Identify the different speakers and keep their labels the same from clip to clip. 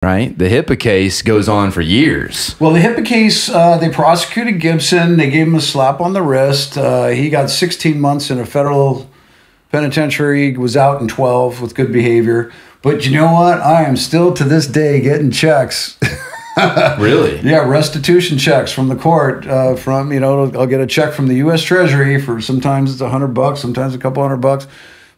Speaker 1: right? The HIPAA case goes on for years.
Speaker 2: Well, the HIPAA case, they prosecuted Gibson. They gave him a slap on the wrist. He got 16 months in a federal penitentiary, was out in 12 with good behavior. But you know what? I am still to this day getting checks.
Speaker 1: Really?
Speaker 2: Yeah, restitution checks from the court. I'll get a check from the U.S. Treasury for sometimes it's $100, sometimes a couple $100.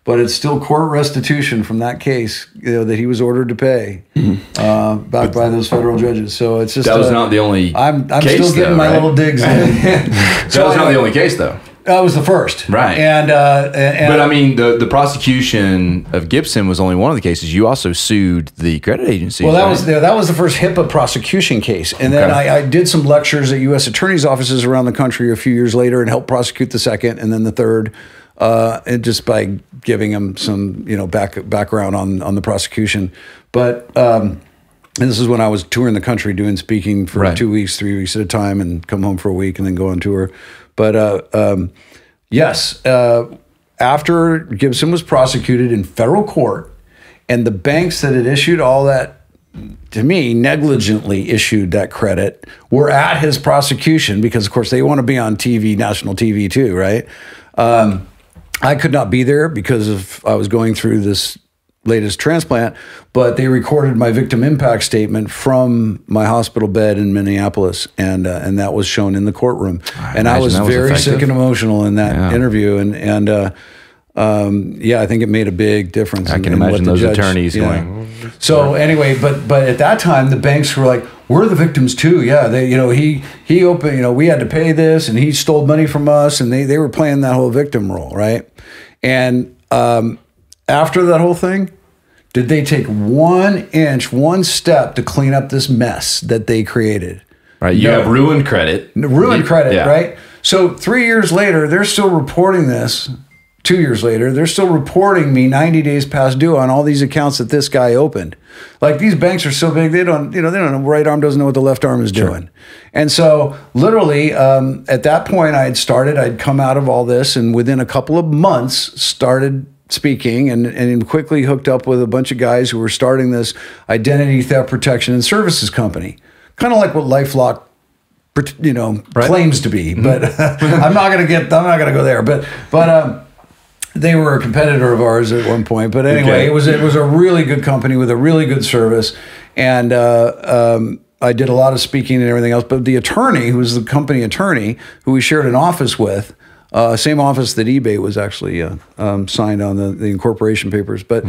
Speaker 2: But it's still court restitution from that case, that he was ordered to pay, backed by those federal judges. So it's just
Speaker 1: that was not the only.
Speaker 2: I'm
Speaker 1: case,
Speaker 2: still getting my little digs in.
Speaker 1: That was not the only case, though.
Speaker 2: That was the first,
Speaker 1: right?
Speaker 2: And
Speaker 1: but I mean, the prosecution of Gibson was only one of the cases. You also sued the credit agency.
Speaker 2: Well, that was the first HIPAA prosecution case, and then I did some lectures at U.S. attorneys' offices around the country a few years later, and helped prosecute the second, and then the third. And just by giving them some, background on the prosecution. But and this is when I was touring the country doing speaking for 2 weeks, 3 weeks at a time, and come home for a week and then go on tour. But yes, after Gibson was prosecuted in federal court, and the banks that had issued all that, to me, negligently issued that credit, were at his prosecution because, of course, they want to be on TV, national TV too, right? I could not be there because I was going through this latest transplant, but they recorded my victim impact statement from my hospital bed in Minneapolis, and that was shown in the courtroom. And I was very sick and emotional in that interview, and I think it made a big difference.
Speaker 1: I can imagine those attorneys going.
Speaker 2: So anyway, but at that time the banks were like, we're the victims too. Yeah, he opened, we had to pay this, and he stole money from us, and they were playing that whole victim role, right? And after that whole thing, did they take 1 inch, one step to clean up this mess that they created?
Speaker 1: Right, you have ruined credit.
Speaker 2: Right? So 3 years later, they're still reporting this. 2 years later, they're still reporting me 90 days past due on all these accounts that this guy opened. Like, these banks are so big, they don't know, right arm doesn't know what the left arm is doing. And so literally at that point I'd come out of all this, and within a couple of months started speaking and quickly hooked up with a bunch of guys who were starting this identity theft protection and services company. Kind of like what LifeLock claims to be, but I'm not going to go there. But they were a competitor of ours at one point. But anyway, it was a really good company with a really good service, and I did a lot of speaking and everything else. But the attorney, who was the company attorney, who we shared an office with, same office that eBay was actually signed on the incorporation papers, but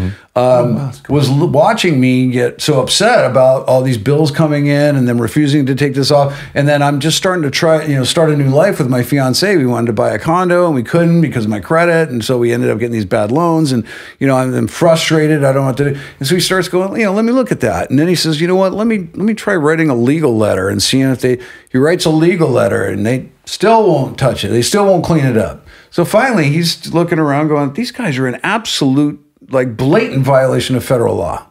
Speaker 2: was watching me get so upset about all these bills coming in and them refusing to take this off. And then I'm just starting to start a new life with my fiance. We wanted to buy a condo and we couldn't because of my credit. And so we ended up getting these bad loans, and, I'm frustrated. I don't know what to do. And so he starts going, let me look at that. And then he says, you know what, let me try writing a legal letter and seeing if he writes a legal letter, and they still won't touch it. They still won't clean it up. So finally, he's looking around going, these guys are an absolute, blatant violation of federal law.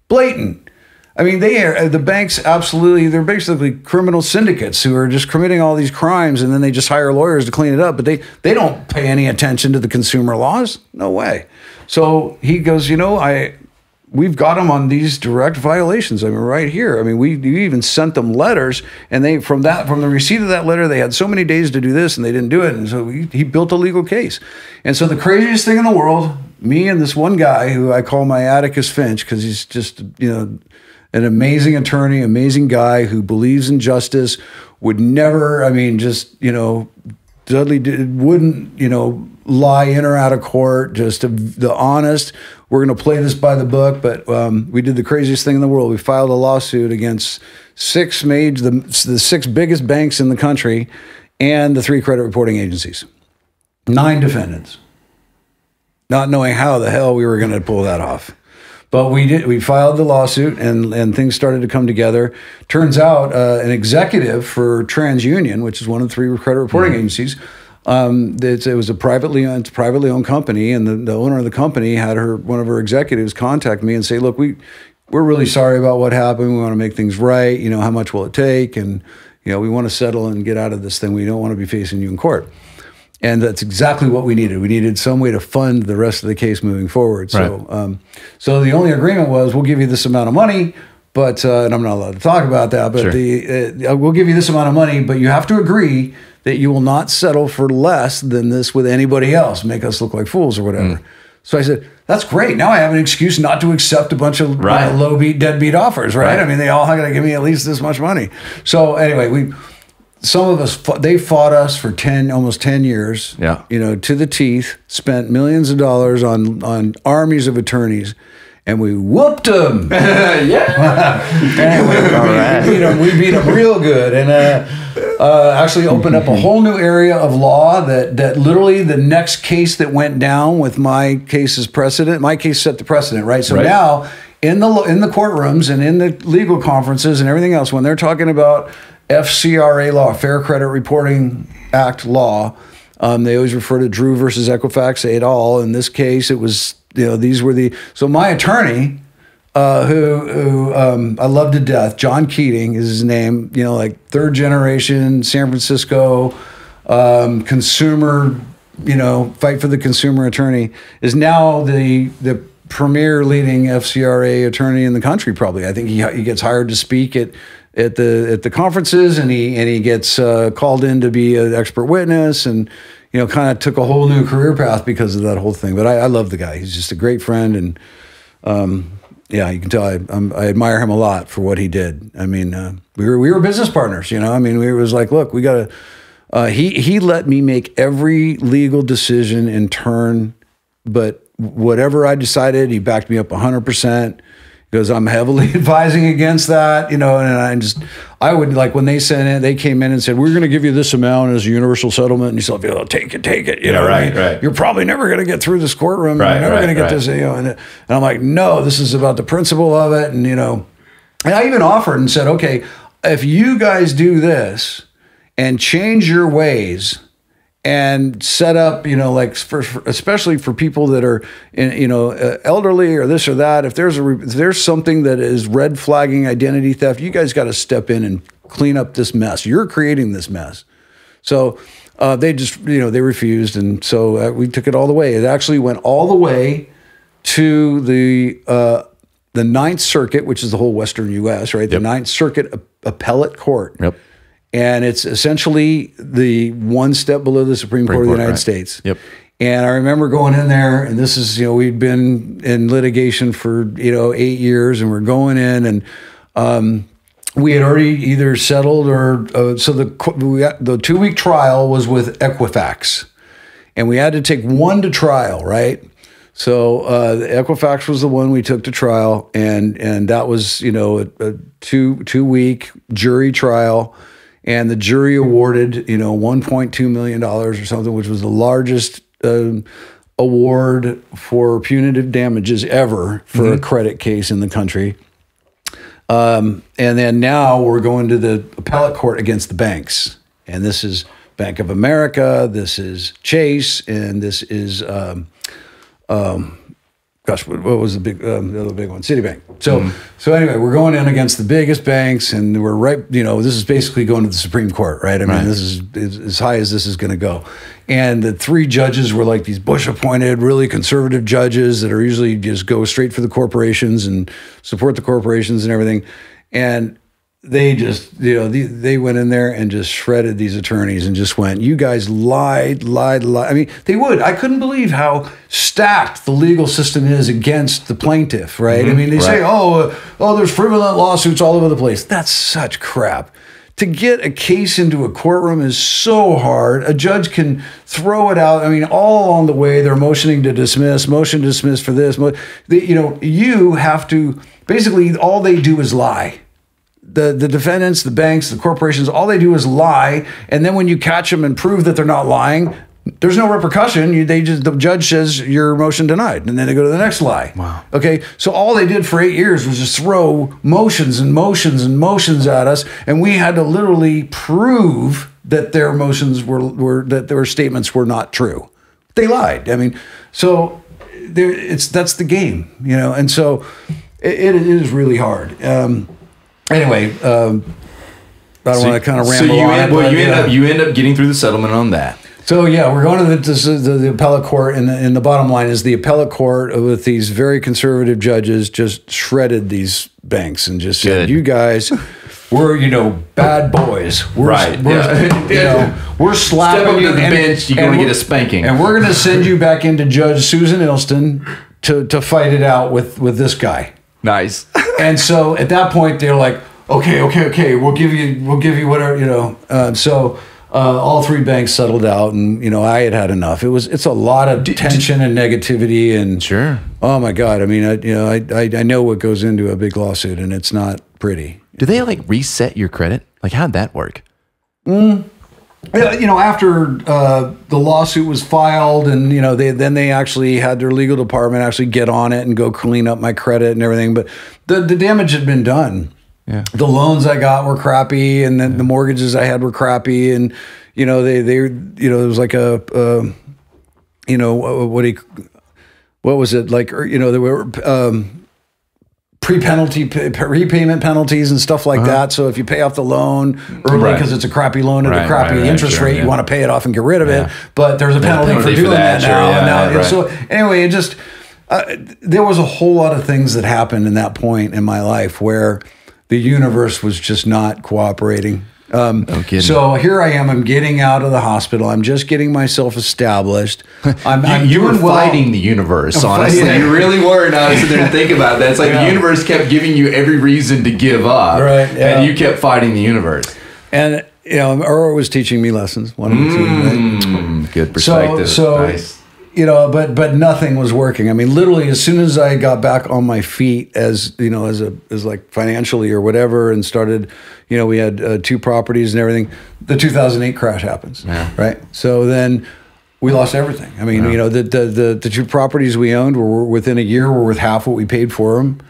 Speaker 2: Blatant. I mean, the banks absolutely, they're basically criminal syndicates who are just committing all these crimes, and then they just hire lawyers to clean it up. But they don't pay any attention to the consumer laws. No way. So he goes, we've got them on these direct violations. I mean, right here. I mean, we even sent them letters, and from the receipt of that letter, they had so many days to do this, and they didn't do it. And so he built a legal case. And so the craziest thing in the world, me and this one guy who I call my Atticus Finch, because he's just, an amazing attorney, amazing guy who believes in justice, would never, Dudley wouldn't, lie in or out of court, just the honest. We're going to play this by the book, but we did the craziest thing in the world. We filed a lawsuit against the six biggest banks in the country and the 3 credit reporting agencies. 9 defendants, not knowing how the hell we were going to pull that off. But we did. We filed the lawsuit, and things started to come together. Turns out an executive for TransUnion, which is one of the 3 credit reporting agencies, it was a privately owned company, and the owner of the company had one of her executives contact me and say, look, we're really sorry about what happened. We want to make things right. How much will it take? And, we want to settle and get out of this thing. We don't want to be facing you in court. And that's exactly what we needed. We needed some way to fund the rest of the case moving forward. So,
Speaker 1: right.
Speaker 2: So the only agreement was, we'll give you this amount of money, But and I'm not allowed to talk about that. But
Speaker 1: Sure.
Speaker 2: we'll give you this amount of money, but you have to agree that you will not settle for less than this with anybody else. Make us look like fools or whatever. So I said, that's great. Now I have an excuse not to accept a bunch of low beat, deadbeat offers, right? I mean, they all got to give me at least this much money. So anyway, some of us, they fought us for almost 10 years, you know, to the teeth, spent millions of dollars on armies of attorneys, and we whooped them. Anyway, we beat them real good, and actually opened up a whole new area of law that literally the next case that went down with my case as precedent, my case set the precedent, right? So now in the courtrooms and in the legal conferences and everything else, when they're talking about FCRA law, Fair Credit Reporting Act law, they always refer to Drew versus Equifax et al. In this case, it was, you know, these were so my attorney, who I love to death, John Keating is his name, you know, like third generation San Francisco consumer, you know, fight for the consumer attorney, is now the premier leading FCRA attorney in the country. Probably, I think he gets hired to speak at the conferences, and he gets called in to be an expert witness, and you know, kind of took a whole new career path because of that whole thing. But I love the guy; he's just a great friend, and yeah, you can tell I admire him a lot for what he did. I mean, we were business partners, you know. I mean, we was like, look, we got to. He let me make every legal decision in turn, but whatever I decided, he backed me up 100%. Because I'm heavily advising against that, you know, and I would, like, when they came in and said, we're going to give you this amount as a universal settlement, and you said, oh, take it, you know, right. You're probably never going to get through this courtroom, you're never going to get this, you know, and I'm like, no, this is about the principle of it, and, you know, and I even offered and said, okay, if you guys do this and change your ways and set up, you know, like especially for people that are, you know, elderly or this or that, if there's something that is red flagging identity theft, you guys got to step in and clean up this mess. You're creating this mess. So they just, you know, they refused, and so we took it all the way. It actually went all the way to the Ninth Circuit, which is the whole Western U.S., right? The Ninth Circuit Appellate Court.
Speaker 1: Yep.
Speaker 2: And it's essentially the one step below the Supreme Court of the United States.
Speaker 1: Yep.
Speaker 2: And I remember going in there, and this is, you know, we'd been in litigation for, you know, 8 years, and we're going in, and we had already either settled or, so the 2-week trial was with Equifax, and we had to take one to trial, right? So Equifax was the one we took to trial, and that was, you know, a two-week jury trial. And the jury awarded, you know, $1.2 million or something, which was the largest award for punitive damages ever for a credit case in the country. And then now we're going to the appellate court against the banks. And this is Bank of America, this is Chase, and this is, gosh, what was the other big one? Citibank. So anyway, we're going in against the biggest banks, and we're right, you know, this is basically going to the Supreme Court, right? I mean, this is as high as this is going to go. And the 3 judges were like these Bush-appointed, really conservative judges that are usually just go straight for the corporations and support the corporations and everything. And they just, you know, they went in there and just shredded these attorneys and just went, you guys lied. I mean, they would. I couldn't believe how stacked the legal system is against the plaintiff, right? I mean, they say, oh, there's frivolous lawsuits all over the place. That's such crap. To get a case into a courtroom is so hard. A judge can throw it out. I mean, all along the way, they're motion to dismiss for this. You know, you have to, basically, all they do is lie. The defendants, the banks, the corporations, all they do is lie. And then when you catch them and prove that they're not lying, there's no repercussion. The judge says your motion denied, and then they go to the next lie. Wow. Okay. So all they did for 8 years was just throw motions and motions and motions at us, and we had to literally prove that their motions were that their statements were not true. They lied. I mean, so that's the game, you know. And so it is really hard. Anyway, I don't want to kind of ramble on.
Speaker 1: You end up getting through the settlement on that.
Speaker 2: So yeah, we're going to the appellate court, and the bottom line is the appellate court with these very conservative judges just shredded these banks and just said, "You guys, we're bad boys. We're we're slapping
Speaker 1: Step up
Speaker 2: you
Speaker 1: to the bench. You're going to get a spanking,
Speaker 2: and we're going to send you back into Judge Susan Ilston to fight it out with this guy."
Speaker 1: Nice.
Speaker 2: And so at that point, they're like, "Okay, we'll give you whatever." So. All three banks settled out, and I had enough. It's a lot of tension and negativity, and
Speaker 1: sure.
Speaker 2: Oh my God! I mean, I know what goes into a big lawsuit, and it's not pretty.
Speaker 1: Do they like reset your credit? Like, how'd that work?
Speaker 2: After the lawsuit was filed, and they actually had their legal department actually get on it and go clean up my credit and everything. But the damage had been done.
Speaker 1: Yeah.
Speaker 2: The loans I got were crappy, and then the mortgages I had were crappy, and they it was like what was it like? There were repayment penalties and stuff like that. So if you pay off the loan early because it's a crappy loan at a crappy interest rate, you want to pay it off and get rid of it. But there's a penalty for doing that now. So anyway, it just there was a whole lot of things that happened in that point in my life where the universe was just not cooperating. So here I am. I'm getting out of the hospital. I'm just getting myself established.
Speaker 1: You were fighting the universe, honestly. You really were. Now I sit there and think about that. It's like the universe kept giving you every reason to give up, and you kept fighting the universe.
Speaker 2: And Earl was teaching me lessons. One and two. Right?
Speaker 1: Good perspective.
Speaker 2: So
Speaker 1: nice.
Speaker 2: But nothing was working. I mean, literally, as soon as I got back on my feet, as like financially or whatever, and started, we had 2 properties and everything. The 2008 crash happens, right? So then we lost everything. I mean, the 2 properties we owned were within a year were worth half what we paid for them.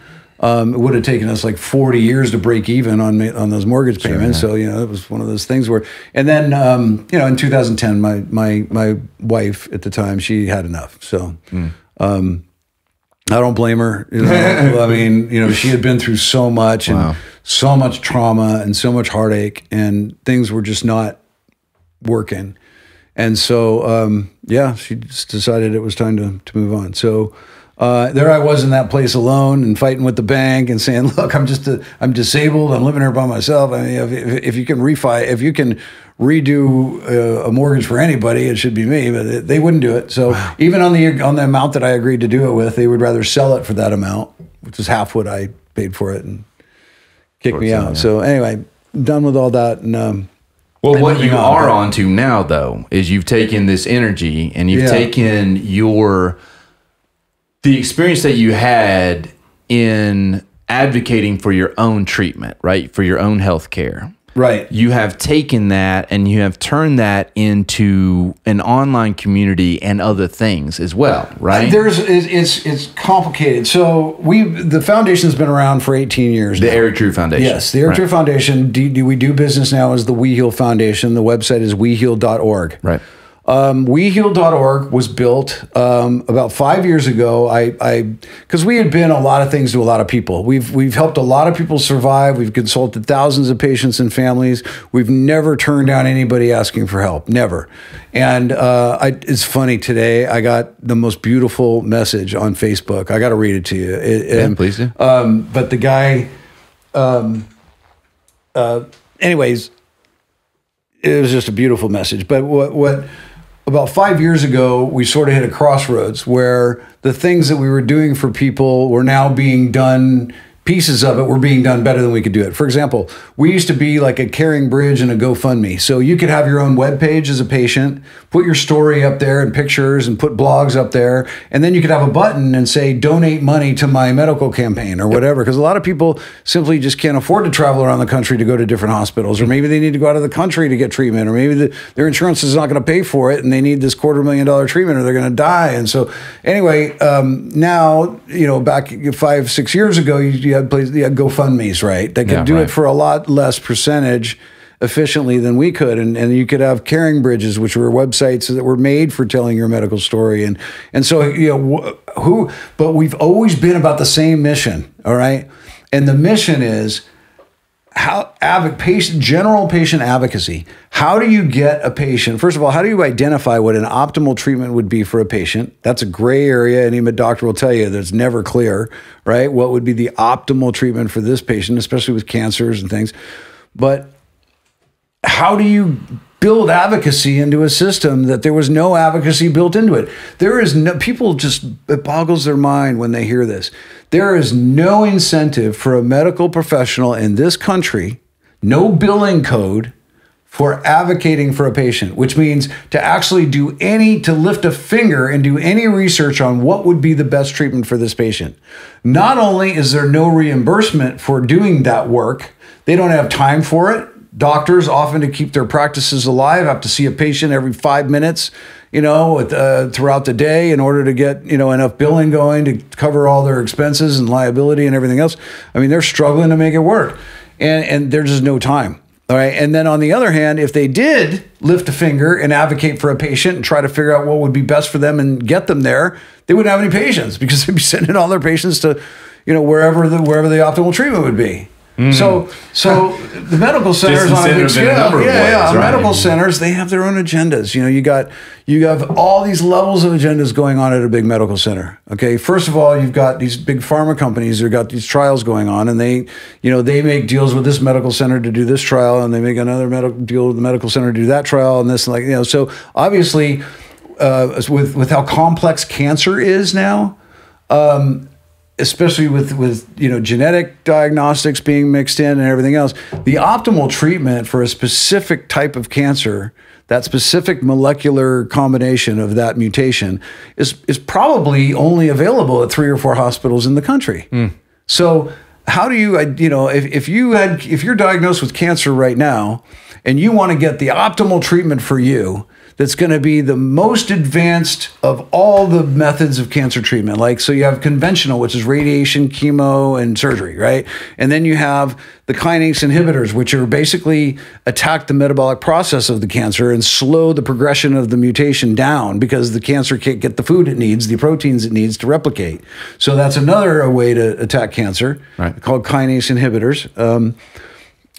Speaker 2: It would have taken us like 40 years to break even on those mortgage payments. So, it was one of those things where, and then, in 2010, my wife at the time, she had enough. So, I don't blame her. I mean, she had been through so much and so much trauma and so much heartache, and things were just not working. And so, she just decided it was time to move on. So, there I was in that place alone and fighting with the bank and saying, "Look, I'm disabled. I'm living here by myself. I mean, if you can redo a mortgage for anybody, it should be me." But they wouldn't do it. So even on the amount that I agreed to do it with, they would rather sell it for that amount, which is half what I paid for it, and kick me out. So anyway, done with all that. And
Speaker 1: well, what you are onto now, though, is you've taken this energy and you've taken the experience that you had in advocating for your own treatment, right? For your own health care.
Speaker 2: Right.
Speaker 1: You have taken that and you have turned that into an online community and other things as well, right?
Speaker 2: It's complicated. So the foundation's been around for 18 years now.
Speaker 1: The Eric True Foundation.
Speaker 2: Yes, the Eric True Foundation. We do business now as the WeHeal Foundation. The website is weheal.org.
Speaker 1: Right.
Speaker 2: WeHeal.org was built about 5 years ago. Because we had been a lot of things to a lot of people. We've helped a lot of people survive. We've consulted thousands of patients and families. We've never turned down anybody asking for help, never. And it's funny, today I got the most beautiful message on Facebook. I got to read it to you.
Speaker 1: Please do.
Speaker 2: But the guy, anyways, it was just a beautiful message. But what about 5 years ago, we sort of hit a crossroads where the things that we were doing for people were now being done, pieces of it were being done better than we could do it. For example, we used to be like a Caring Bridge and a GoFundMe. So you could have your own web page as a patient, put your story up there and pictures and put blogs up there. And then you could have a button and say, donate money to my medical campaign or whatever. Because a lot of people simply just can't afford to travel around the country to go to different hospitals. Or maybe they need to go out of the country to get treatment. Or maybe their insurance is not going to pay for it and they need this $250,000 treatment or they're going to die. And so anyway, now, back 5-6 years ago, you had GoFundMes, right? That could do it for a lot less percentage efficiently than we could. And you could have Caring Bridges, which were websites that were made for telling your medical story. And so, but we've always been about the same mission, all right? And the mission is general patient advocacy. How do you get a patient? First of all, how do you identify what an optimal treatment would be for a patient? That's a gray area. Any doctor will tell you that's never clear, right? What would be the optimal treatment for this patient, especially with cancers and things. But how do you build advocacy into a system that there was no advocacy built into it? There is no, people just, it boggles their mind when they hear this. There is no incentive for a medical professional in this country, no billing code for advocating for a patient, which means to actually to lift a finger and do any research on what would be the best treatment for this patient. Not only is there no reimbursement for doing that work, they don't have time for it. Doctors, often to keep their practices alive, have to see a patient every 5 minutes, throughout the day in order to get, enough billing going to cover all their expenses and liability and everything else. I mean, they're struggling to make it work, and there's just no time. All right. And then on the other hand, if they did lift a finger and advocate for a patient and try to figure out what would be best for them and get them there, they wouldn't have any patients because they'd be sending all their patients to, wherever the optimal treatment would be. So the medical centers on a big scale, medical centers, they have their own agendas. You have all these levels of agendas going on at a big medical center. Okay, first of all, you've got these big pharma companies that have got these trials going on, and they make deals with this medical center to do this trial, and they make another deal with the medical center to do that trial, and this, So obviously, with how complex cancer is now. Especially with genetic diagnostics being mixed in and everything else, the optimal treatment for a specific type of cancer, that specific molecular combination of that mutation, is probably only available at 3 or 4 hospitals in the country. So how do you, if you're diagnosed with cancer right now and you want to get the optimal treatment for you, that's going to be the most advanced of all the methods of cancer treatment. So you have conventional, which is radiation, chemo, and surgery, right? And then you have the kinase inhibitors, which are basically attack the metabolic process of the cancer and slow the progression of the mutation down because the cancer can't get the food it needs, the proteins it needs to replicate. So that's another way to attack cancer, right, called kinase inhibitors.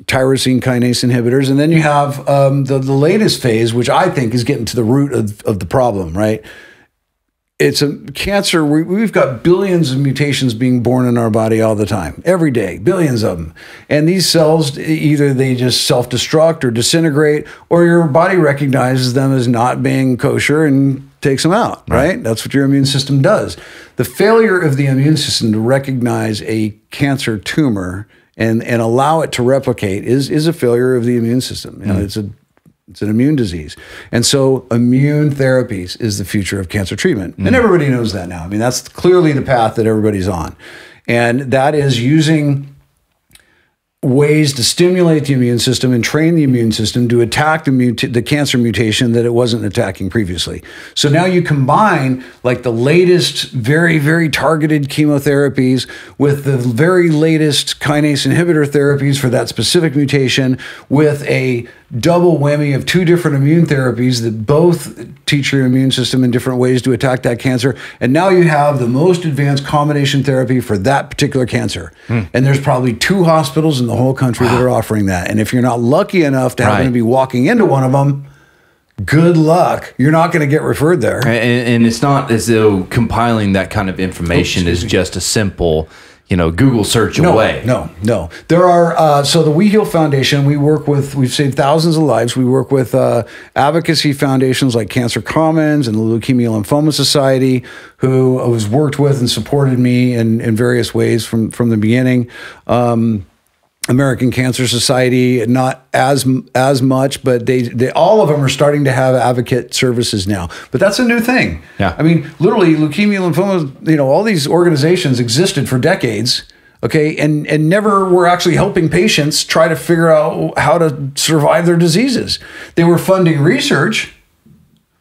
Speaker 2: Tyrosine kinase inhibitors. And then you have the latest phase, which I think is getting to the root of the problem, right? It's a cancer. We've got billions of mutations being born in our body all the time, every day, billions of them. And these cells, either they just self-destruct or disintegrate, or your body recognizes them as not being kosher and takes them out, right? That's what your immune system does. The failure of the immune system to recognize a cancer tumor and allow it to replicate is a failure of the immune system. It's an immune disease. And so immune therapies is the future of cancer treatment. And everybody knows that now. I mean, that's clearly the path that everybody's on. And that is using ways to stimulate the immune system and train the immune system to attack the cancer mutation that it wasn't attacking previously. So now you combine the latest, very, very targeted chemotherapies with the very latest kinase inhibitor therapies for that specific mutation with a double whammy of 2 different immune therapies that both teach your immune system in different ways to attack that cancer. And now you have the most advanced combination therapy for that particular cancer. And there's probably 2 hospitals in the whole country that are offering that. And if you're not lucky enough to happen to be walking into one of them, good luck. You're not going to get referred there.
Speaker 1: And it's not as though compiling that kind of information is just a simple Google search away.
Speaker 2: No. There are, so the WeHeal Foundation, we've saved thousands of lives. We work with advocacy foundations like Cancer Commons and the Leukemia Lymphoma Society, who has worked with and supported me in various ways from the beginning. American Cancer Society, not as much, but they all of them are starting to have advocate services now. But that's a new thing. Yeah. I mean, literally, leukemia, lymphoma, all these organizations existed for decades, okay, and never were actually helping patients try to figure out how to survive their diseases. They were funding research,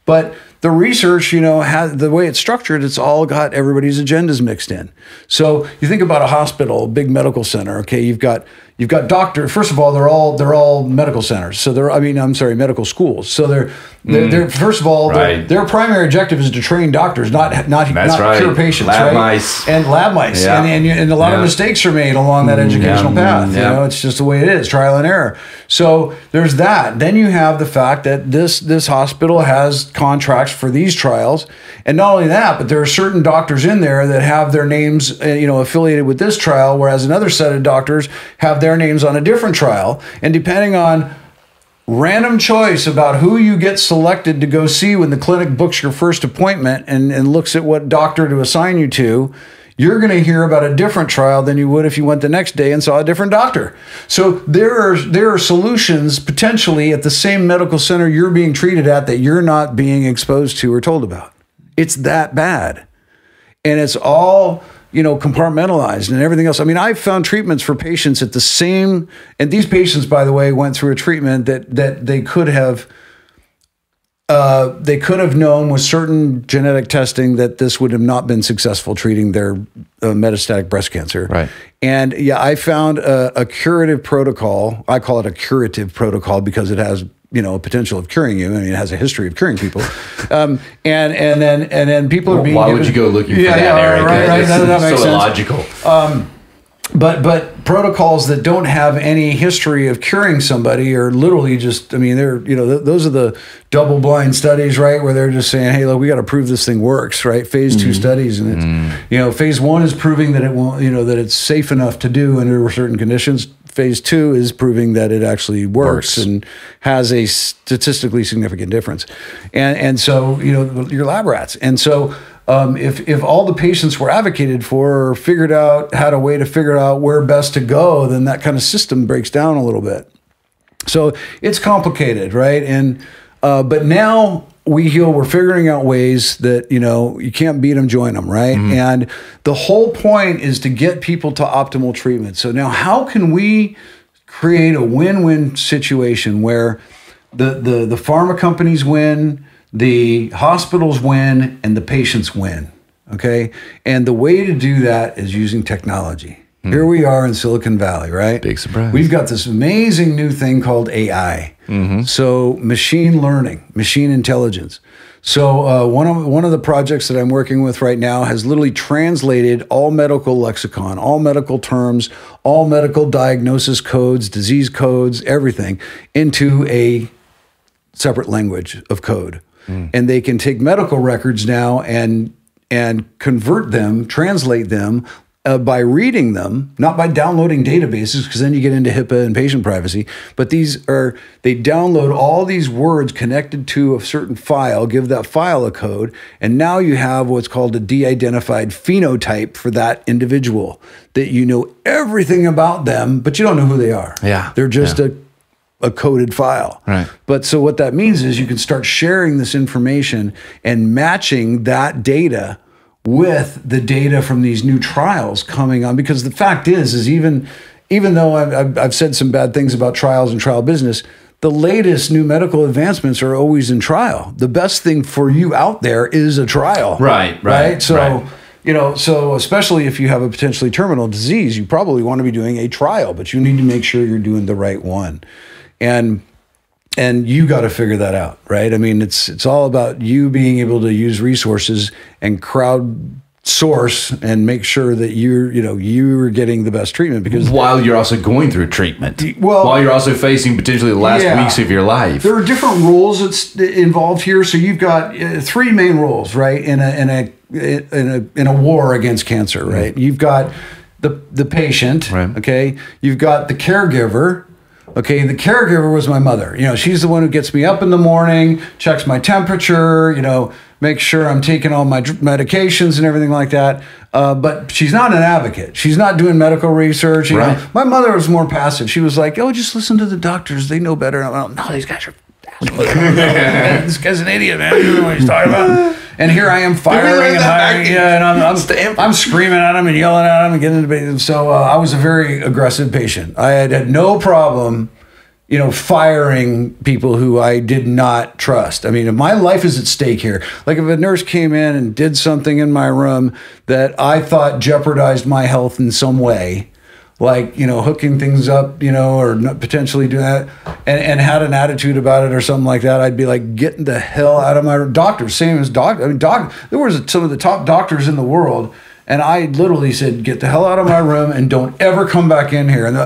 Speaker 2: but the research, the way it's structured, it's all got everybody's agendas mixed in. So you think about a hospital, a big medical center, okay, you've got You've got doctors. First of all, they're all medical centers. So medical schools. So they're first of all, their primary objective is to train doctors, not cure patients. Lab mice. And a lot of mistakes are made along that educational path. You know, it's just the way it is, trial and error. So there's that. Then you have the fact that this hospital has contracts for these trials, and not only that, but there are certain doctors in there that have their names, affiliated with this trial, whereas another set of doctors have their names on a different trial, and depending on random choice about who you get selected to go see when the clinic books your first appointment and looks at what doctor to assign you to, you're going to hear about a different trial than you would if you went the next day and saw a different doctor. So there are solutions potentially at the same medical center you're being treated at that you're not being exposed to or told about. It's that bad. And it's all compartmentalized and everything else. I mean, I've found treatments for patients at the same, and these patients, by the way, went through a treatment that they could have known with certain genetic testing that this would have not been successful treating their metastatic breast cancer.
Speaker 1: Right.
Speaker 2: And I found a curative protocol. I call it a curative protocol because it has a potential of curing you. I mean, it has a history of curing people. And then people are being
Speaker 1: Why would you go looking for that, Eric?
Speaker 2: Right. That makes
Speaker 1: so
Speaker 2: sense.
Speaker 1: illogical.
Speaker 2: But protocols that don't have any history of curing somebody are literally just, they're, those are the double-blind studies, right? Where they're just saying, hey, look, we got to prove this thing works, right? Phase 2 studies. And it's, phase 1 is proving that it won't, that it's safe enough to do under certain conditions. Phase 2 is proving that it actually works and has a statistically significant difference. And so, your lab rats. And so, if all the patients were advocated for or had a way to figure out where best to go, then that kind of system breaks down a little bit. So it's complicated, right? And but now WeHeal, we're figuring out ways that, you can't beat them, join them, right? And the whole point is to get people to optimal treatment. So now how can we create a win-win situation where the pharma companies win, the hospitals win, and the patients win, okay? And the way to do that is using technology. Here we are in Silicon Valley, right?
Speaker 1: Big surprise.
Speaker 2: We've got this amazing new thing called AI. So machine learning, machine intelligence. So one of the projects that I'm working with right now has literally translated all medical lexicon, all medical terms, all medical diagnosis codes, disease codes, everything into a separate language of code. And they can take medical records now and convert them, translate them by reading them, not by downloading databases, because then you get into HIPAA and patient privacy. But they download all these words connected to a certain file, give that file a code, and now you have what's called a de-identified phenotype for that individual, that you know everything about them, but you don't know who they are.
Speaker 1: Yeah.
Speaker 2: They're just a coded file.
Speaker 1: Right.
Speaker 2: But so what that means is you can start sharing this information and matching that data with the data from these new trials coming on. Because the fact is even though I've said some bad things about trials and trial business, the latest new medical advancements are always in trial. The best thing for you out there is a trial. Right. So, so especially if you have a potentially terminal disease, you probably want to be doing a trial, but you need to make sure you're doing the right one. And you got to figure that out, right? I mean, it's all about you being able to use resources and crowdsource and make sure that you're getting the best treatment, because
Speaker 1: while you're also going through treatment, while you're also facing potentially the last weeks of your life,
Speaker 2: there are different roles that's involved here. So you've got three main roles, right? In a war against cancer, right? You've got the patient,
Speaker 1: right.
Speaker 2: Okay. You've got the caregiver. Okay, the caregiver was my mother. She's the one who gets me up in the morning, checks my temperature, makes sure I'm taking all my medications and everything like that. But she's not an advocate. She's not doing medical research. You know. My mother was more passive. She was like, just listen to the doctors. They know better. And I'm like, no, these guys are this guy's an idiot, man. You know what he's talking about. And here I am firing and hiring. And I'm screaming at him and yelling at him and getting into debate. So I was a very aggressive patient. I had no problem, firing people who I did not trust. I mean, if my life is at stake here. Like if a nurse came in and did something in my room that I thought jeopardized my health in some way, like, hooking things up, or not potentially doing that, and had an attitude about it or something like that, I'd be like, getting the hell out of my doctors. Same as doctor. I mean, there was some of the top doctors in the world, and I literally said, get the hell out of my room and don't ever come back in here. And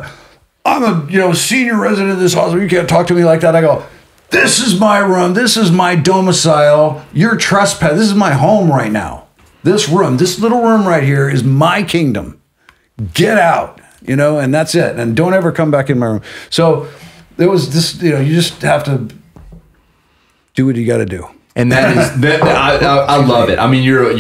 Speaker 2: I'm a senior resident of this hospital. You can't talk to me like that. I go, this is my room. This is my domicile. You're trespassing. This is my home right now. This room, this little room right here is my kingdom. Get out. And that's it. And don't ever come back in my room. So there was this, you just have to do what you got to do.
Speaker 1: And that is, I love it. I mean, you're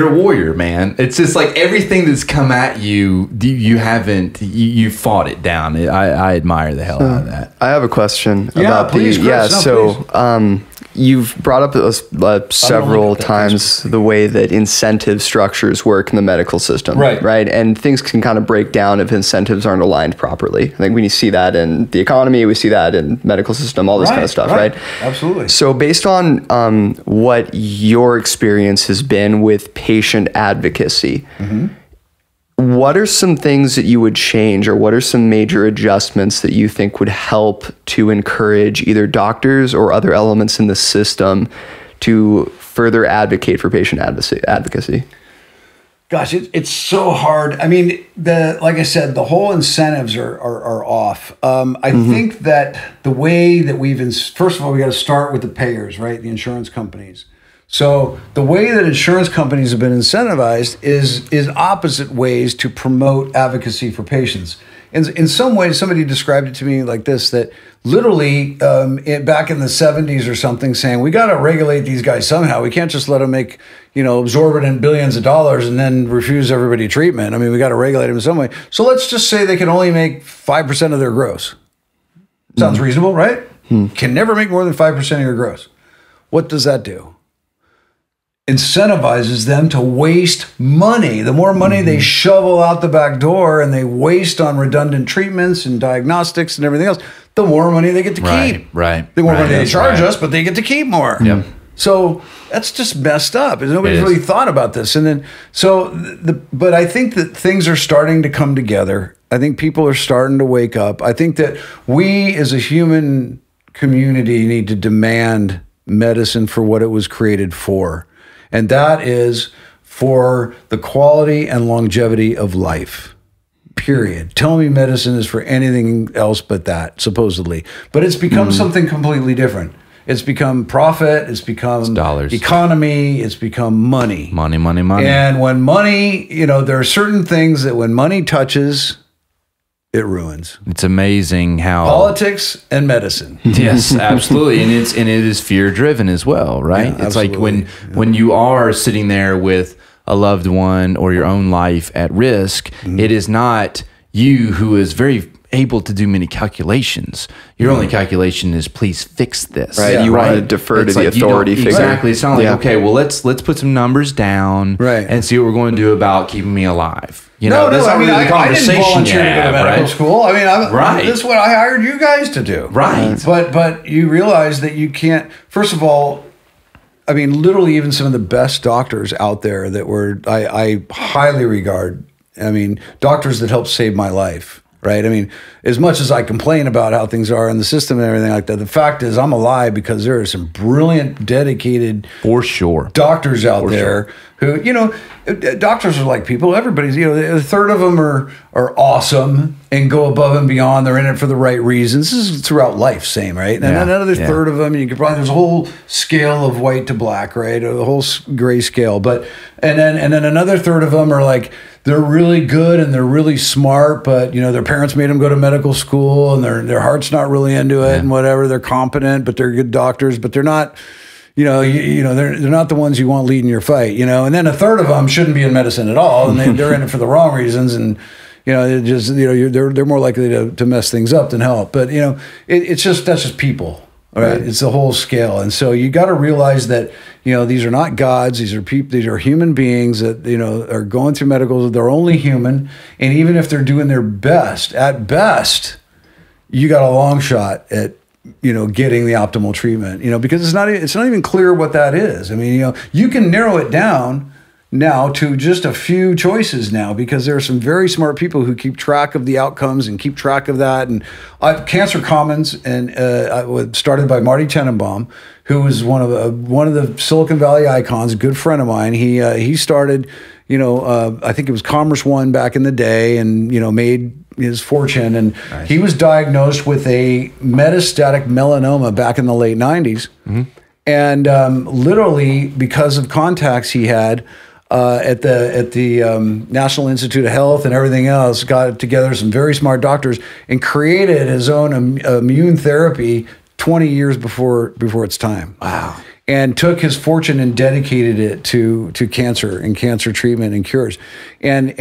Speaker 1: a warrior, man. It's just like everything that's come at you, you fought it down. I admire the hell out of that.
Speaker 3: I have a question
Speaker 2: about please, Chris.
Speaker 3: Please. You've brought up several times the way that incentive structures work in the medical system, right? And things can kind of break down if incentives aren't aligned properly. I think we see that in the economy, we see that in medical system, all this kind of stuff, right?
Speaker 2: Absolutely.
Speaker 3: So based on what your experience has been with patient advocacy, what are some things that you would change, or what are some major adjustments that you think would help to encourage either doctors or other elements in the system to further advocate for patient advocacy?
Speaker 2: Gosh, it's so hard. I mean, like I said, the whole incentives are off. I think that the way that first of all, we got to start with the payers, right? The insurance companies. So the way that insurance companies have been incentivized is opposite ways to promote advocacy for patients. In some ways, somebody described it to me like this, that literally back in the 70s or something, saying, we got to regulate these guys somehow. We can't just let them make, exorbitant billions of dollars and then refuse everybody treatment. I mean, we got to regulate them in some way. So let's just say they can only make 5% of their gross. Sounds reasonable, right? Can never make more than 5% of your gross. What does that do? Incentivizes them to waste money. The more money they shovel out the back door and they waste on redundant treatments and diagnostics and everything else, the more money they get to keep.
Speaker 1: Right.
Speaker 2: The more money they charge us, but they get to keep more.
Speaker 1: Yep.
Speaker 2: So that's just messed up. Nobody's really thought about this. And then, but I think that things are starting to come together. I think people are starting to wake up. I think that we as a human community need to demand medicine for what it was created for. And that is for the quality and longevity of life, period. Tell me medicine is for anything else but that, supposedly. But it's become something completely different. It's become profit. It's become
Speaker 1: dollars,
Speaker 2: economy. It's become money.
Speaker 1: Money.
Speaker 2: And when money, there are certain things that when money touches, it ruins.
Speaker 1: It's amazing how
Speaker 2: politics and medicine.
Speaker 1: Yes, absolutely, and it is fear driven as well, right?
Speaker 2: Yeah,
Speaker 1: it's like when you are sitting there with a loved one or your own life at risk, it is not you who is very able to do many calculations. Your only calculation is please fix this.
Speaker 3: Right. You want to defer to the authority figure.
Speaker 1: Exactly. It's not like, okay, well let's put some numbers down and see what we're going to do about keeping me alive. That's not really the conversation. I didn't volunteer to go to medical school. I mean,
Speaker 2: this is what I hired you guys to do.
Speaker 1: Right.
Speaker 2: But you realize that you can't, first of all, I mean, literally even some of the best doctors out there that I highly regard, I mean, doctors that helped save my life. Right. I mean, as much as I complain about how things are in the system and everything like that, the fact is I'm alive because there are some brilliant, dedicated,
Speaker 1: for sure,
Speaker 2: doctors out there who, doctors are like people. Everybody's, a third of them are awesome and go above and beyond. They're in it for the right reasons. This is throughout life, same, right? And then another third of them, there's a whole scale of white to black, right? Or the whole gray scale. But and then another third of them are like, they're really good and they're really smart, but their parents made them go to medical school and their heart's not really into it and whatever. They're competent, but they're good doctors, but they're not, they're not the ones you want leading your fight, And then a third of them shouldn't be in medicine at all, and they're in it for the wrong reasons, and they're more likely to mess things up than help. But that's just people. Right. It's the whole scale. And so you got to realize that, these are not gods. These are people, these are human beings that, are going through medicals. They're only human. And even if they're doing their best, at best, you got a long shot at, getting the optimal treatment, because it's not even clear what that is. I mean, you can narrow it down now to just a few choices now, because there are some very smart people who keep track of the outcomes and keep track of that. And Cancer Commons, and started by Marty Tenenbaum, who was one of the Silicon Valley icons, a good friend of mine. He started, I think it was Commerce One back in the day, and made his fortune. And nice. He was diagnosed with a metastatic melanoma back in the late 90s. Mm-hmm. And literally, because of contacts he had at the National Institute of Health and everything else, got together some very smart doctors and created his own immune therapy 20 years before its time.
Speaker 1: Wow.
Speaker 2: And took his fortune and dedicated it to cancer and cancer treatment and cures. We've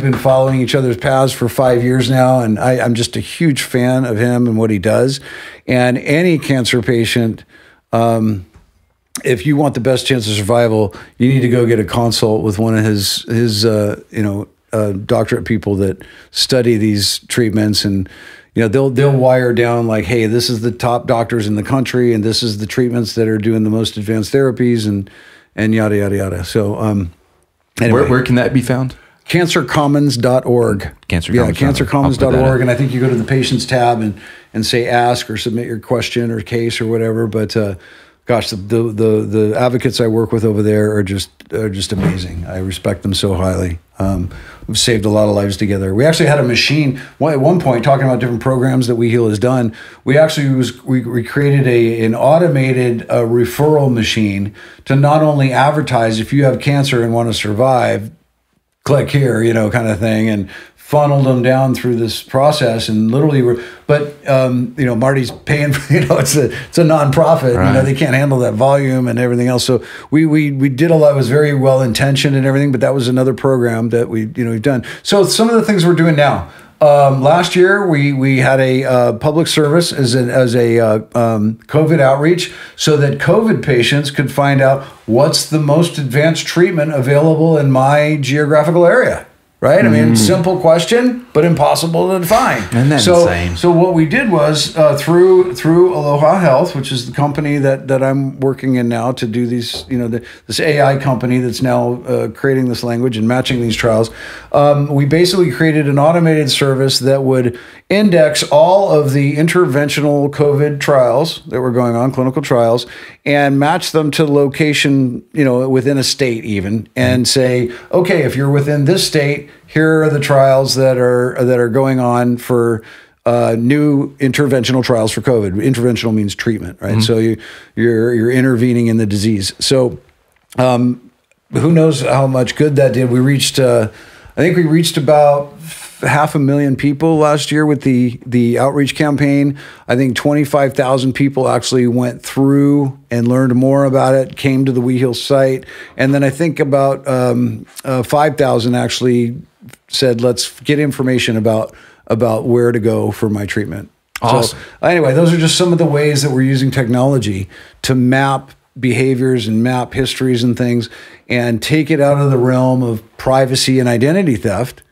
Speaker 2: been following each other's paths for 5 years now, and I'm just a huge fan of him and what he does. And any cancer patient, if you want the best chance of survival, you need to go get a consult with one of his doctorate people that study these treatments, and they'll wire down like, hey, this is the top doctors in the country, and this is the treatments that are doing the most advanced therapies, and yada yada yada. So anyway,
Speaker 1: where can that be found?
Speaker 2: cancercommons.org. cancercommons.org. And I think you go to the patients tab and say ask or submit your question or case or whatever. But gosh, the advocates I work with over there are just amazing. I respect them so highly. We've saved a lot of lives together. We actually had a machine at one point, talking about different programs that WeHeal has done. We created an automated referral machine to not only advertise if you have cancer and want to survive, click here, kind of thing, and funneled them down through this process. And literally, Marty's paying for, it's a nonprofit,
Speaker 1: right.
Speaker 2: They can't handle that volume and everything else. So we did a lot. It was very well intentioned and everything, but that was another program that we've done. So some of the things we're doing now. Last year, we had a public service as a COVID outreach, so that COVID patients could find out what's the most advanced treatment available in my geographical area. Right? I mean, simple question, but impossible to define.
Speaker 1: Isn't that insane?
Speaker 2: So what we did was through Aloha Health, which is the company that I'm working in now to do these, this AI company that's now creating this language and matching these trials. We basically created an automated service that would index all of the interventional COVID trials that were going on, clinical trials, and match them to the location, within a state even, and say, okay, if you're within this state, here are the trials that are going on for new interventional trials for COVID. Interventional means treatment, right? Mm-hmm. So you're intervening in the disease. So who knows how much good that did? We reached, I think we reached about 500,000 people last year with the outreach campaign. I think 25,000 people actually went through and learned more about it, came to the WeHeal site. And then I think about 5,000 actually said, let's get information about where to go for my treatment.
Speaker 1: Awesome.
Speaker 2: So anyway, those are just some of the ways that we're using technology to map behaviors and map histories and things, and take it out of the realm of privacy and identity theft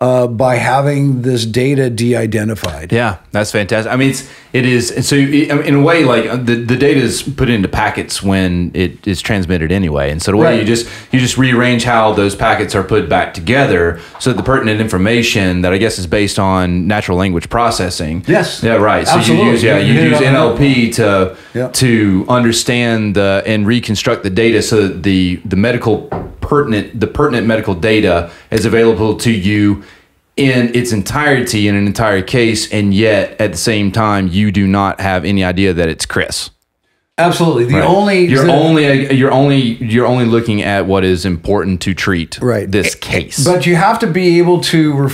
Speaker 2: by having this data de-identified.
Speaker 1: Yeah, that's fantastic. I mean, it is. And so in a way, like the data is put into packets when it is transmitted anyway. And so the way
Speaker 2: right.
Speaker 1: you just rearrange how those packets are put back together so that the pertinent information that I guess is based on natural language processing.
Speaker 2: Yes.
Speaker 1: Yeah, right. So
Speaker 2: absolutely.
Speaker 1: you use NLP to understand and reconstruct the data so that the pertinent medical data is available to you in its entirety in an entire case, and yet at the same time you do not have any idea that it's Chris.
Speaker 2: Absolutely.
Speaker 1: You're only looking at what is important to treat this case.
Speaker 2: But you have to be able to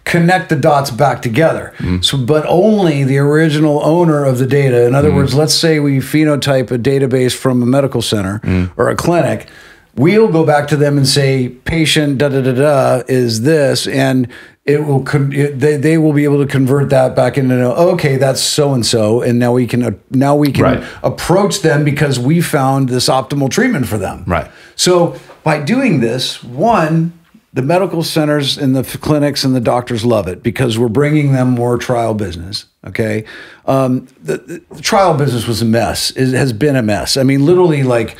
Speaker 2: connect the dots back together. Mm-hmm. So, but only the original owner of the data. In other words, let's say we phenotype a database from a medical center or a clinic. We'll go back to them and say, patient is this, and it will. They will be able to convert that back into okay, that's so and so, and now we can approach them because we found this optimal treatment for them.
Speaker 1: Right.
Speaker 2: So by doing this, the medical centers and the clinics and the doctors love it because we're bringing them more trial business. Okay, the trial business was a mess. It has been a mess. I mean, literally, like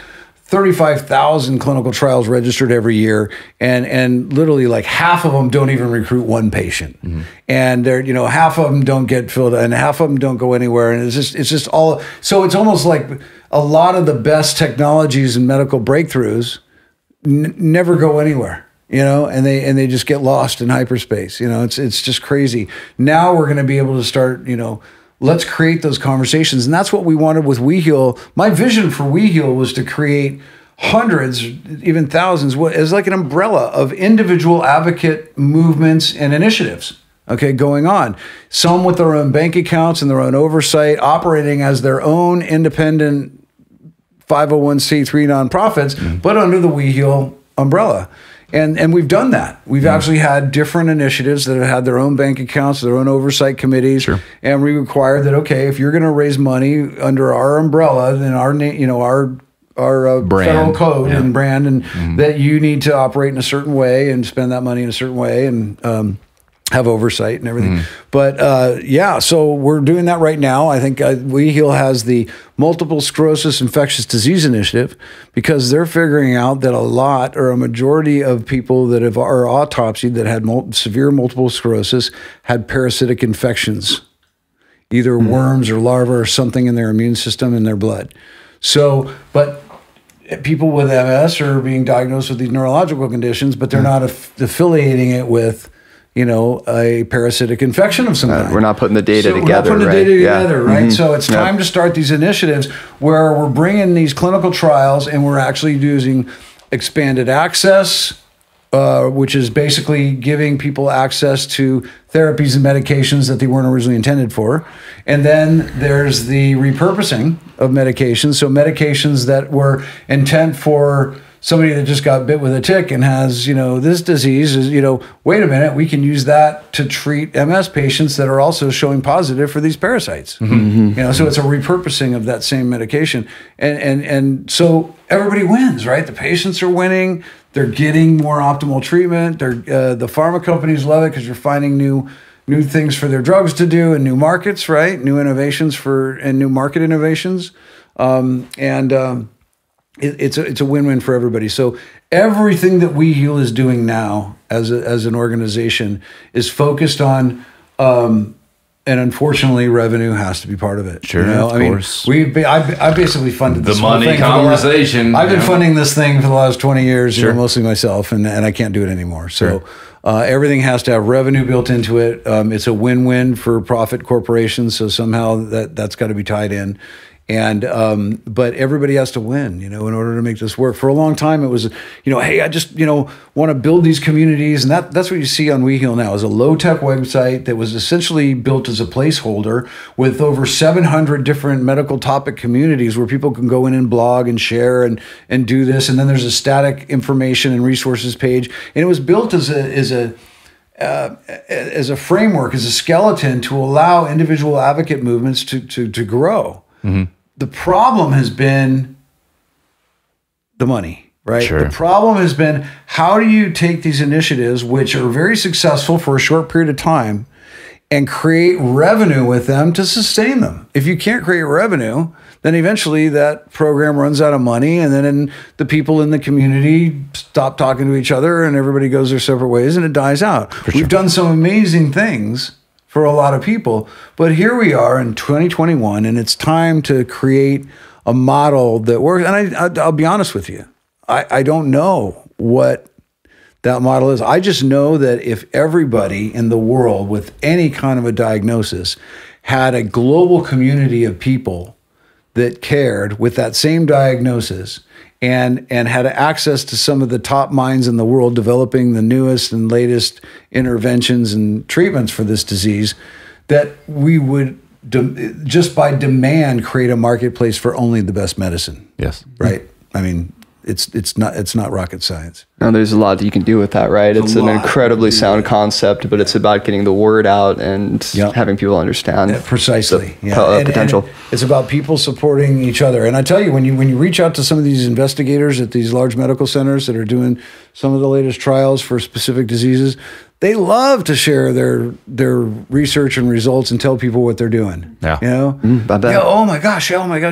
Speaker 2: 35,000 clinical trials registered every year, and literally like half of them don't even recruit one patient, and they're half of them don't get filled, and half of them don't go anywhere, and it's just all. So it's almost like a lot of the best technologies and medical breakthroughs never go anywhere. And they just get lost in hyperspace. It's just crazy. Now we're going to be able to start. Let's create those conversations. And that's what we wanted with WeHeal. My vision for WeHeal was to create hundreds, even thousands, as like an umbrella of individual advocate movements and initiatives, going on. Some with their own bank accounts and their own oversight, operating as their own independent 501c3 nonprofits, but under the WeHeal umbrella. And we've done that. We've actually had different initiatives that have had their own bank accounts, their own oversight committees.
Speaker 1: Sure.
Speaker 2: And we require that, if you're going to raise money under our umbrella, then our brand, federal code and brand, and that you need to operate in a certain way and spend that money in a certain way and have oversight and everything. But so we're doing that right now. I think WeHeal has the Multiple Sclerosis Infectious Disease Initiative, because they're figuring out that a majority of people that are autopsied that had severe multiple sclerosis had parasitic infections, either worms or larvae or something in their immune system in their blood. So, but people with MS are being diagnosed with these neurological conditions, but they're not affiliating it with a parasitic infection of some kind.
Speaker 3: We're not putting the data together.
Speaker 2: We're not putting the data together, right? So it's time to start these initiatives where we're bringing these clinical trials, and we're actually using expanded access, which is basically giving people access to therapies and medications that they weren't originally intended for. And then there's the repurposing of medications. So medications that were intent for somebody that just got bit with a tick and has, this disease is, wait a minute, we can use that to treat MS patients that are also showing positive for these parasites. So it's a repurposing of that same medication. And so everybody wins, right? The patients are winning. They're getting more optimal treatment. The pharma companies love it because you're finding new things for their drugs to do and new markets, right? New innovations and new market innovations. It's a win-win for everybody. So everything that WeHeal is doing now as an organization is focused on, and unfortunately, revenue has to be part of it.
Speaker 1: Sure, of course.
Speaker 2: I basically funded this
Speaker 1: the money conversation.
Speaker 2: I've been funding this thing for the last 20 years, mostly myself, and I can't do it anymore. So everything has to have revenue built into it. It's a win-win for profit corporations, so somehow that's got to be tied in. And but everybody has to win, in order to make this work. For a long time, it was, hey, I just, want to build these communities, and that's what you see on WeHeal now is a low-tech website that was essentially built as a placeholder with over 700 different medical topic communities where people can go in and blog and share and do this. And then there's a static information and resources page, and it was built as a framework, as a skeleton to allow individual advocate movements to grow. The problem has been the money, right?
Speaker 1: Sure.
Speaker 2: The problem has been, how do you take these initiatives, which are very successful for a short period of time, and create revenue with them to sustain them? If you can't create revenue, then eventually that program runs out of money, and then the people in the community stop talking to each other, and everybody goes their separate ways, and it dies out. We've done some amazing things for a lot of people, but here we are in 2021, and it's time to create a model that works. And I'll be honest with you, I don't know what that model is. I just know that if everybody in the world with any kind of a diagnosis had a global community of people that cared with that same diagnosis and had access to some of the top minds in the world developing the newest and latest interventions and treatments for this disease, that we would just by demand create a marketplace for only the best medicine.
Speaker 1: Yes.
Speaker 2: Right? I mean, it's not rocket science.
Speaker 3: Now, there's a lot that you can do with that, right? It's an incredibly sound concept, but it's about getting the word out and having people understand
Speaker 2: precisely
Speaker 3: the potential.
Speaker 2: And it's about people supporting each other. And I tell you, when you reach out to some of these investigators at these large medical centers that are doing some of the latest trials for specific diseases, they love to share their research and results and tell people what they're doing.
Speaker 1: Yeah.
Speaker 2: You know? Oh my gosh,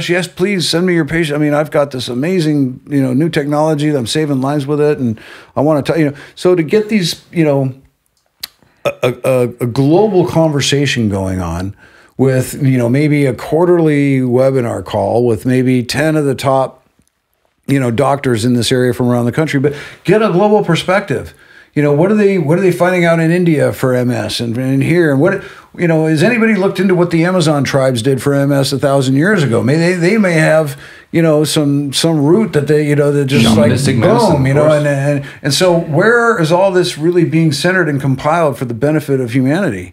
Speaker 2: yes, please send me your patient. I mean, I've got this amazing, new technology that I'm saving lives with it, and I want to tell so to get these, a global conversation going on with, maybe a quarterly webinar call with maybe 10 of the top, doctors in this area from around the country, but get a global perspective. What are they finding out in India for MS and here? And what, has anybody looked into what the Amazon tribes did for MS 1,000 years ago? They may have, some root that they, that just
Speaker 1: shamanistic
Speaker 2: boom,
Speaker 1: medicine,
Speaker 2: and so where is all this really being centered and compiled for the benefit of humanity?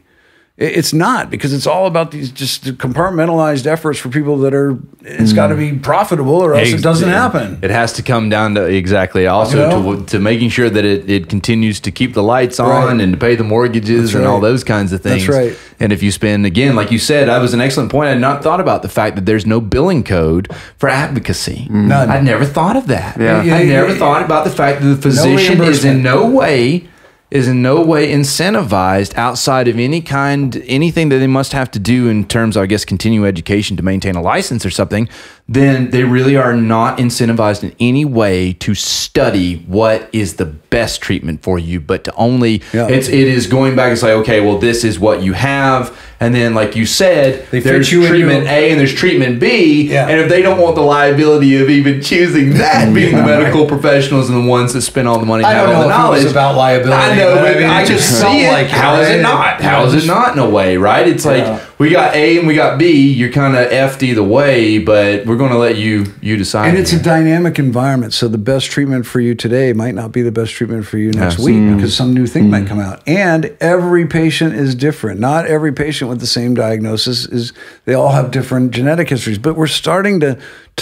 Speaker 2: It's not, because it's all about these just compartmentalized efforts for people that are, it's got to be profitable or else it doesn't happen.
Speaker 1: It has to come down to also to making sure that it continues to keep the lights on and to pay the mortgages and all those kinds of things.
Speaker 2: That's right.
Speaker 1: And if you spend, again, like you said, that was an excellent point. I had not thought about the fact that there's no billing code for advocacy.
Speaker 2: None.
Speaker 1: I'd never thought of that.
Speaker 3: Yeah.
Speaker 1: I never thought about the fact that the physician is in no way incentivized outside of anything that they must have to do in terms of, I guess, continuing education to maintain a license or something. Then they really are not incentivized in any way to study what is the best treatment for you, but to only, it is going back and say, okay, well, this is what you have. And then, like you said, there's treatment A and there's treatment B. Yeah. And if they don't want the liability of even choosing that, being the medical professionals and the ones that spend all the money and have all the knowledge.
Speaker 2: It was about liability.
Speaker 1: I know, but I just see it. How is it not? How is it not in a way, right? It's like, we got A and we got B. You're kind of effed either way, but we're going to let you decide.
Speaker 2: And it's a dynamic environment. So the best treatment for you today might not be the best treatment for you next week because some new thing might come out. And every patient is different. Not every patient with the same diagnosis they all have different genetic histories. But we're starting to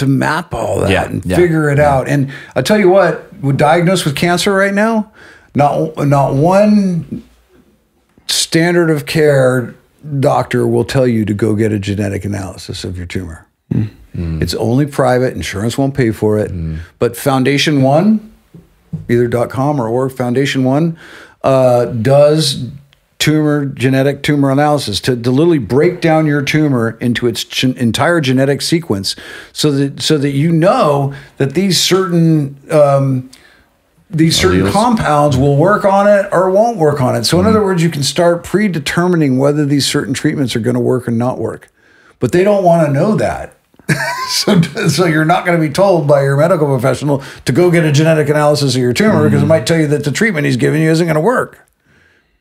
Speaker 2: map all that and figure it out. And I tell you what, we're diagnosed with cancer right now. Not one standard of care doctor will tell you to go get a genetic analysis of your tumor. It's only private. Insurance won't pay for it. But Foundation One, either .com or org, Foundation One does genetic tumor analysis to literally break down your tumor into its entire genetic sequence, so that you know that these certain compounds will work on it or won't work on it. So in other words, you can start predetermining whether these certain treatments are going to work or not work. But they don't want to know that. So you're not going to be told by your medical professional to go get a genetic analysis of your tumor because it might tell you that the treatment he's giving you isn't going to work.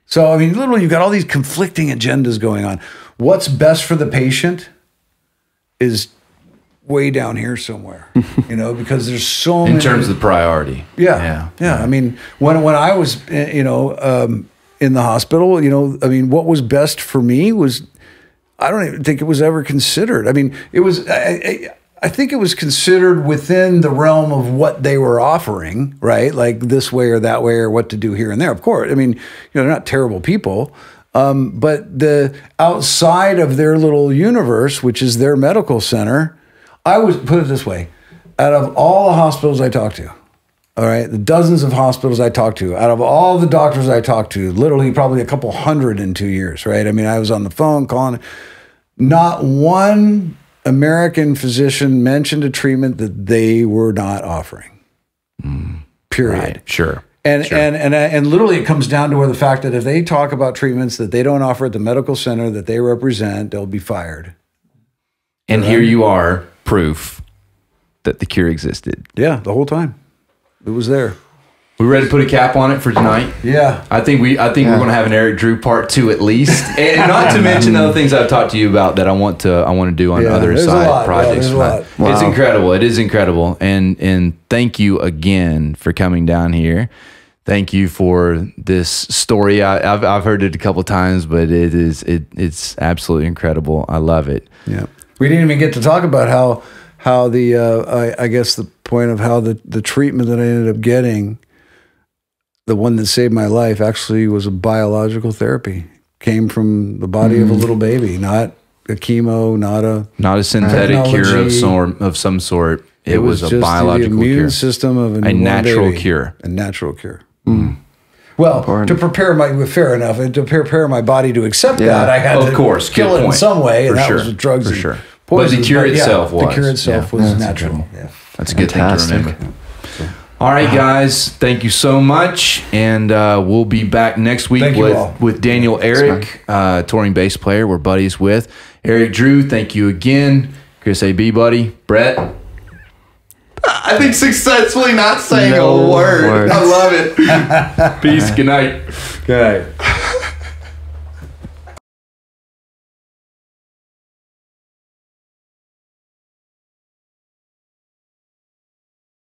Speaker 2: So, I mean, literally, you've got all these conflicting agendas going on. What's best for the patient is way down here somewhere, because there's so many.
Speaker 1: In terms of priority.
Speaker 2: Yeah. I mean, when I was, in the hospital, I mean, what was best for me was, I don't even think it was ever considered. I mean, it was, I think it was considered within the realm of what they were offering, right? Like this way or that way or what to do here and there. Of course, I mean, they're not terrible people. But the outside of their little universe, which is their medical center, I was, put it this way, out of all the hospitals I talked to, all right, the dozens of hospitals I talked to, out of all the doctors I talked to, literally probably a couple hundred in 2 years, right? I mean, I was on the phone calling. Not one American physician mentioned a treatment that they were not offering. Period.
Speaker 1: Right. Sure.
Speaker 2: And literally it comes down to where the fact that if they talk about treatments that they don't offer at the medical center that they represent, they'll be fired.
Speaker 1: And here you are, proof that the cure existed.
Speaker 2: Yeah, the whole time. It was there.
Speaker 1: We ready to put a cap on it for tonight?
Speaker 2: Yeah.
Speaker 1: I think we're going to have an Eric Drew part 2 at least. And not to mention other things I've talked to you about that I want to do on other side projects.
Speaker 2: Wow.
Speaker 1: It's incredible. It is incredible. And thank you again for coming down here. Thank you for this story. I've heard it a couple times, but it's absolutely incredible. I love it.
Speaker 2: Yeah. We didn't even get to talk about how the I guess the point of how the treatment that I ended up getting the one that saved my life actually was a biological therapy. Came from the body of a little baby, not a chemo, not a
Speaker 1: synthetic cure
Speaker 2: technology.
Speaker 1: of some sort. It was a
Speaker 2: just
Speaker 1: biological
Speaker 2: the immune
Speaker 1: cure.
Speaker 2: system of a
Speaker 1: natural
Speaker 2: baby.
Speaker 1: cure.
Speaker 2: A natural cure. Well, to prepare fair enough, and to prepare my body to accept that, I had to kill it in some way, and that was with drugs
Speaker 1: for
Speaker 2: and
Speaker 1: sure.
Speaker 2: poisons.
Speaker 1: But the cure itself was.
Speaker 2: The cure itself was natural.
Speaker 1: That's a good thing to remember. All right, guys. Thank you so much, and we'll be back next week with Daniel Eric, touring bass player. We're buddies with Eric Drew. Thank you again, Chris A.B. buddy, Brett.
Speaker 4: I think successfully not saying a word. I love it.
Speaker 1: Peace. Good night.
Speaker 2: Good night.